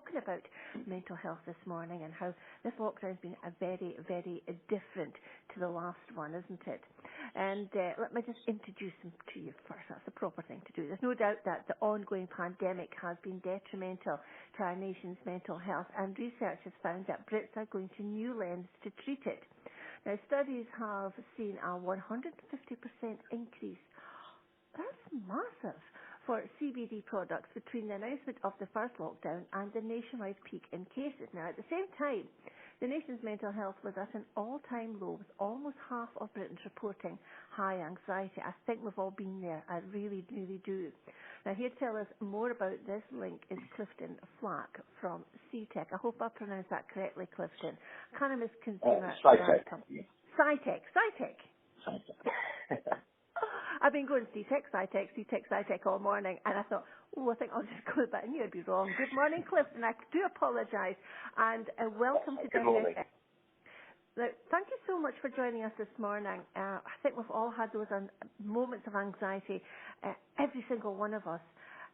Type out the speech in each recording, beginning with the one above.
talking about mental health this morning and how this lockdown has been a very, very different to the last one, isn't it? And let me just introduce them to you first. That's the proper thing to do. There's no doubt that the ongoing pandemic has been detrimental to our nation's mental health, and research has found that Brits are going to new lengths to treat it. Now, studies have seen a 150% increase. That's massive for CBD products between the announcement of the first lockdown and the nationwide peak in cases. Now, at the same time, the nation's mental health was at an all-time low, with almost half of Britons reporting high anxiety. I think we've all been there. I really, really do. Now, here to tell us more about this link is Clifton Flack from CTEC. I hope I pronounced that correctly, Clifton. Cannabis consumer... CTEC. CTEC. I've been going CTEC all morning, and I thought, I think I'll just go back, and you'd be wrong. Good morning, Clifton. I do apologise, and welcome to Deveron FM. Now, thank you so much for joining us this morning. I think we've all had those moments of anxiety, every single one of us.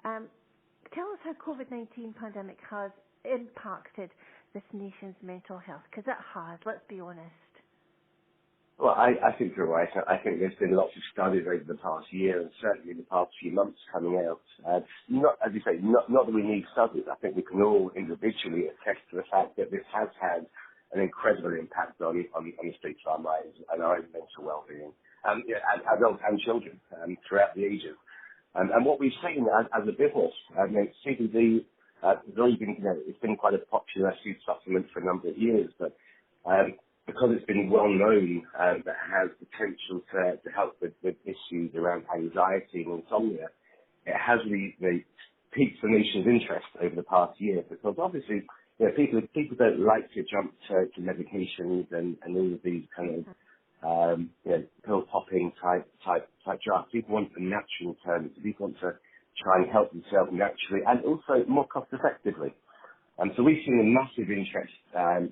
Tell us how COVID-19 pandemic has impacted this nation's mental health, because it has, let's be honest. Well, I think you're right. I think there's been lots of studies over the past year and certainly in the past few months coming out. Not, as you say, not that we need studies. I think we can all individually attest to the fact that this has had an incredible impact on the streets of our minds and our own mental well-being, and adults and children throughout the ages. And what we've seen as a business, CBD has already been, it's been quite a popular food supplement for a number of years, but because it's been well known that it has potential to help with issues around anxiety and insomnia, it has really piqued the nation's interest over the past year, because obviously people don't like to jump to medications and all of these kind of pill popping type drugs. People want a natural alternative. People want to try and help themselves naturally and also more cost effectively. So we've seen a massive interest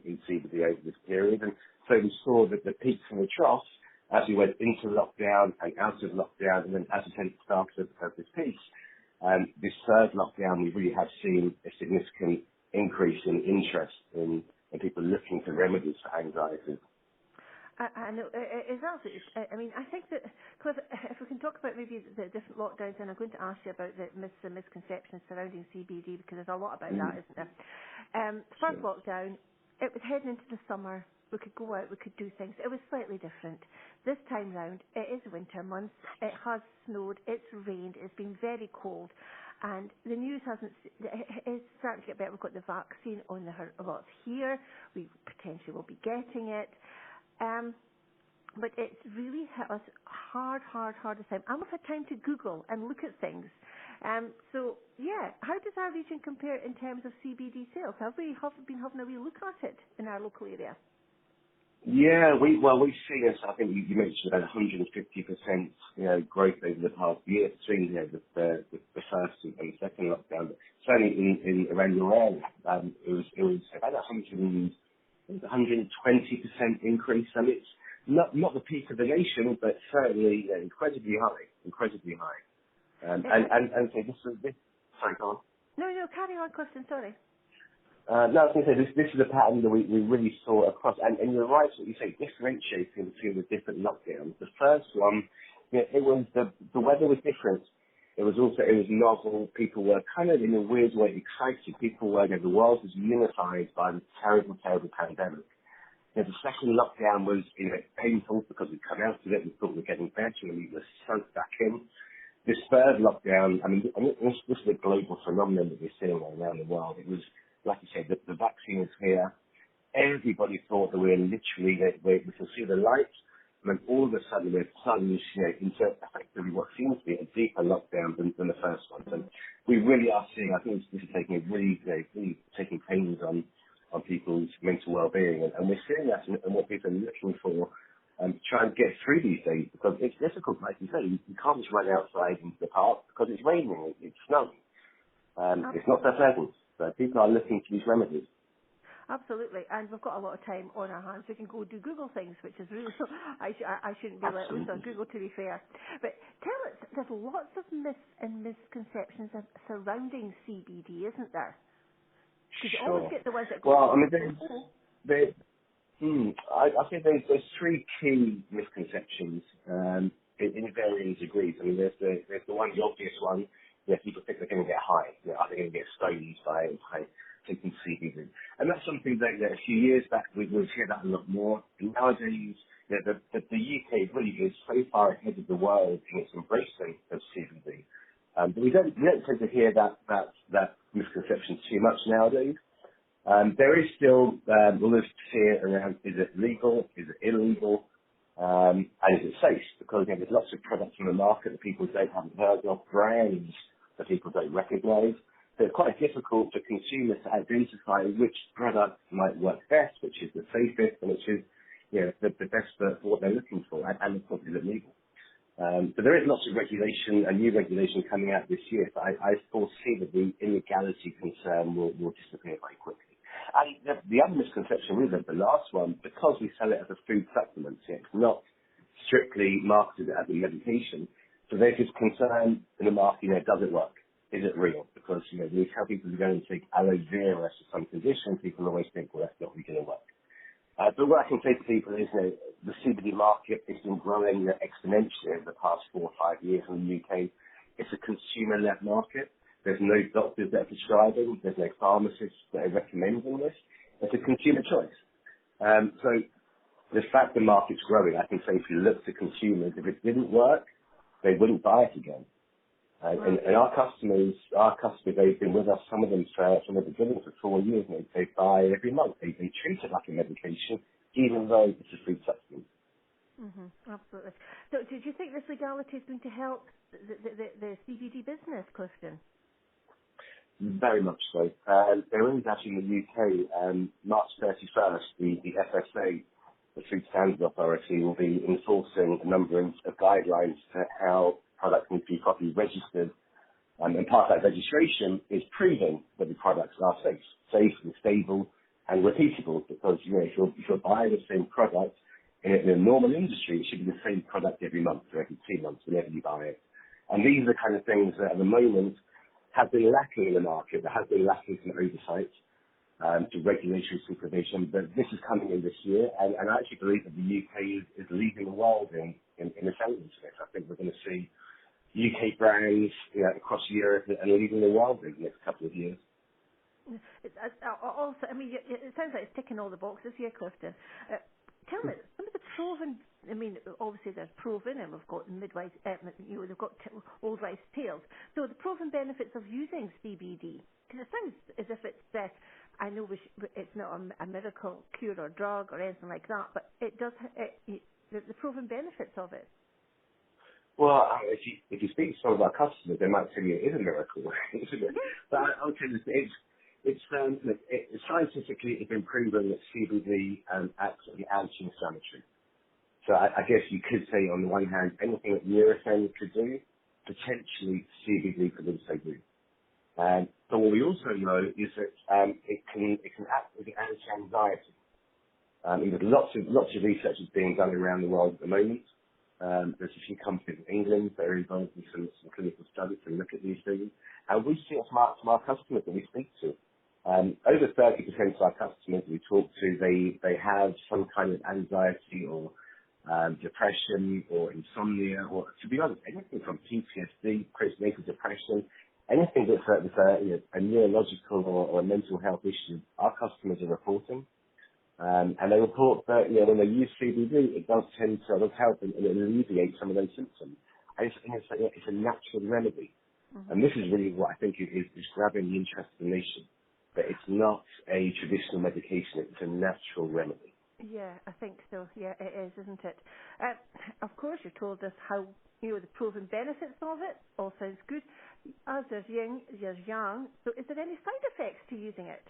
in CBD over this period, and so we saw that the peaks and the troughs as we went into lockdown and out of lockdown, and then as we came to the start of this piece, this third lockdown, we really have seen a significant increase in interest in people looking for remedies for anxiety. I know, exactly. I mean, I think that, Cliff, if we can talk about maybe the different lockdowns, and I'm going to ask you about the misconceptions surrounding CBD, because there's a lot about that, isn't there? First lockdown, it was heading into the summer. We could go out, we could do things. It was slightly different. This time round, it is winter months. It has snowed, it's rained, it's been very cold. And the news is starting to get better. We've got the vaccine on it's here. We potentially will be getting it. But it's really hit us hard this time. And we've had time to Google and look at things. So, how does our region compare in terms of CBD sales? Have we been having a wee look at it in our local area? Yeah, we've seen this. I think you mentioned about 150% growth over the past year between the first and the second lockdown. But certainly in around your area, it was about 120% increase. And it's not the peak of the nation, but certainly incredibly high. And so this. Sorry, go on. No, carry on, Clifton. Sorry. No, I was going to say, this is a pattern that we really saw across, and you're right what you say, differentiating between the different lockdowns. The first one, it was the weather was different. It was novel. People were kind of, in a weird way, excited. People were, the world was unified by the terrible pandemic. The second lockdown was, painful because we'd come out of it and thought we were getting better, and we were sunk back in. This third lockdown, this is a global phenomenon that we're seeing around the world. It was, like you said, the vaccine is here. Everybody thought that we can see the light, and then all of a sudden we're plunged into effectively what seems to be a deeper lockdown than the first one. And we really are seeing, I think this is taking really taking pains on people's mental well-being, and we're seeing that and what people are looking for to try and get through these days, because it's difficult, like you say. You can't just run outside into the park because it's raining, it's snowing. It's not that pleasant. So people are looking for these remedies. Absolutely, and we've got a lot of time on our hands. We can go do Google things, which is really, I shouldn't be let loose on Google, to be fair. But tell us, there's lots of myths and misconceptions surrounding CBD, isn't there? Because you always Sure. get the ones that go, Well, I mean, oh, I think there's three key misconceptions in varying degrees. I mean, there's the one, the obvious one. People think they're going to get high. Are they going to get stoned by taking CBD? And that's something that a few years back we would hear that a lot more. And nowadays, the UK really is so far ahead of the world in its embracing of CBD. But we don't tend to hear that misconception too much nowadays. There is still a lot of fear around, is it legal, is it illegal, and is it safe? Because there's lots of products in the market that people haven't heard of, brands that people don't recognise. So it's quite difficult for consumers to identify which product might work best, which is the safest, and which is the best for what they're looking for, and of course is it legal. So there is lots of regulation, a new regulation coming out this year, but I foresee that the illegality concern will disappear very quickly. And the other misconception really, the last one, because we sell it as a food supplement, it's not strictly marketed as a medication, so there's this concern in the market, does it work? Is it real? Because, when you tell people to go and take aloe vera for some condition, people always think, well, that's not really going to work. But what I can say to people is, the CBD market has been growing exponentially over the past 4 or 5 years in the UK. It's a consumer-led market. There's no doctors that are prescribing. There's no pharmacists that are recommending this. It's a consumer choice. So the fact the market's growing, I can say if you look to consumers, if it didn't work, they wouldn't buy it again. And our customers, they've been with us, some of them from the beginning for 4 years. They buy every month. They treat it like a medication, even though it's a food substance. Absolutely. So, do you think this legality is going to help the CBD business, Clifton? Very much so. There is actually in the UK, March 31st, the FSA, the Food Standards Authority, will be enforcing a number of guidelines for how products need to be properly registered. And part of that registration is proving that the products are safe and stable and repeatable. Because, if you're buying the same product in a normal industry, it should be the same product every month or every 2 months whenever you buy it. And these are the kind of things that at the moment have been lacking in the market. There has been lacking some oversight to regulatory supervision, but this is coming in this year, and I actually believe that the UK is leading the world in this element of it. I think we're going to see UK brands across Europe and leading the world in the next couple of years. Also, it sounds like it's ticking all the boxes here, Clifton. Tell me, some of the proven, obviously there's proven, and we've got midwives, they've got old wives' tales. So the proven benefits of using CBD, because it sounds as if it's, I know it's not a miracle cure or drug or anything like that, but it does, the proven benefits of it. Well, if you speak to some of our customers, they might tell you it is a miracle, isn't it? But I'll tell you this, it's scientifically it's been proven that CBD acts as an anti-inflammatory. So I guess you could say on the one hand, anything that Nurofen could do, potentially CBD could also do. But what we also know is that it can act as an anti-anxiety. There's lots of research is being done around the world at the moment. There's a few companies in England that are involved in some clinical studies to look at these things. And we see it from our customers that we speak to. Over 30% of our customers we talk to, they have some kind of anxiety or depression or insomnia, or to be honest, anything from PTSD, postnatal depression, anything that's a neurological or a mental health issue, our customers are reporting. And they report that when they use CBD, it does tend to help and alleviate some of those symptoms. And it's a natural remedy. And this is really what I think is grabbing the interest of the nation. That it's not a traditional medication, it's a natural remedy. Yeah, I think so. Yeah, it is, isn't it? Of course, you told us how, the proven benefits of it. All sounds good. As there's yin, there's yang. So is there any side effects to using it?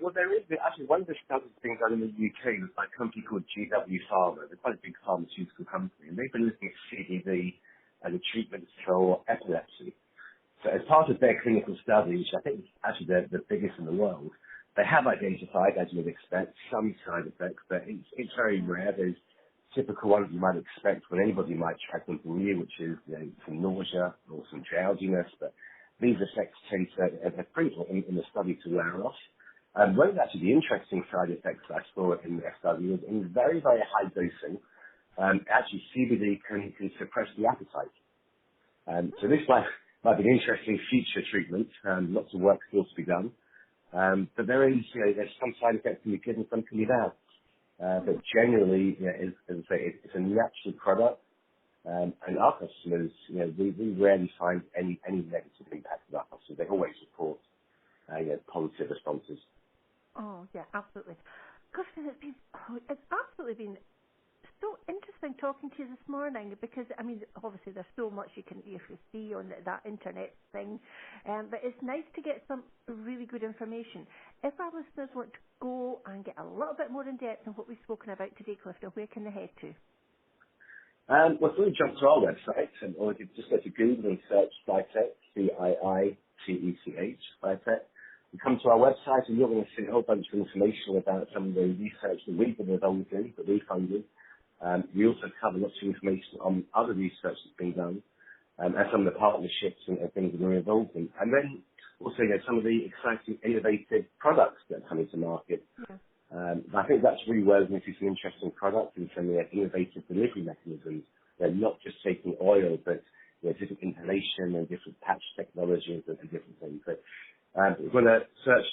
Well, there is. Actually, one of the studies being done in the UK was by a company called GW Pharma. They're quite a big pharmaceutical company, and they've been looking at CBD as a treatment for epilepsy. So as part of their clinical study, which I think is actually the biggest in the world, they have identified, as you would expect, some side effects, but it's very rare. There's typical ones you might expect when anybody might try something new, which is some nausea or some drowsiness, but these effects tend to, as approval in the study, to wear off. One of actually the interesting side effects I saw in their study was in very, very high dosing, actually CBD can suppress the appetite. So this might be an interesting future treatment. Lots of work still to be done. But there is, there's some side effects can be good and some can be bad. But generally, as I say, it's a natural product. And our customers, we rarely find any negative impact with our customers. They always report positive responses. Oh, yeah, absolutely. Clifton, it's absolutely been so interesting talking to you this morning because, I mean, obviously there's so much you can see on that internet thing, but it's nice to get some really good information. If our listeners want to go and get a little bit more in depth on what we've spoken about today, Clifton, where can they head to? Well, if you jump to our website, or you just go to Google and search Cytech, CIITECH, Cytech. You come to our website and you're going to see a whole bunch of information about some of the research that we've been involved in, that we funded. We also cover lots of information on other research that's been done, and some of the partnerships and things that we're involved in. And then also, some of the exciting, innovative products that are coming to market. Yeah. I think that's really where we're going to see some interesting products and some innovative delivery mechanisms. They're not just taking oil, but different inhalation and different patch technologies and different things. So we're going to search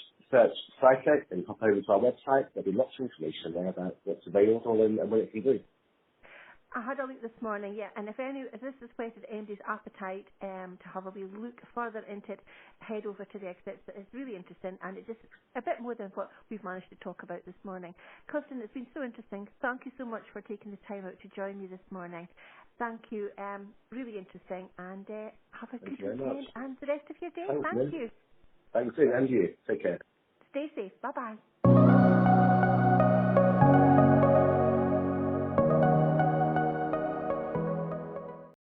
Cytech and hop over to our website. There'll be lots of information there about what's available and what it can do. I had a look this morning, and if this has whetted anybody's appetite to have a wee look further into it, head over to the exhibit. It's really interesting, and it's just a bit more than what we've managed to talk about this morning. Clifton, it's been so interesting. Thank you so much for taking the time out to join me this morning. Thank you. Really interesting, and have a good weekend and the rest of your day. Thank you. Thanks, and you. Take care. Stay safe. Bye-bye.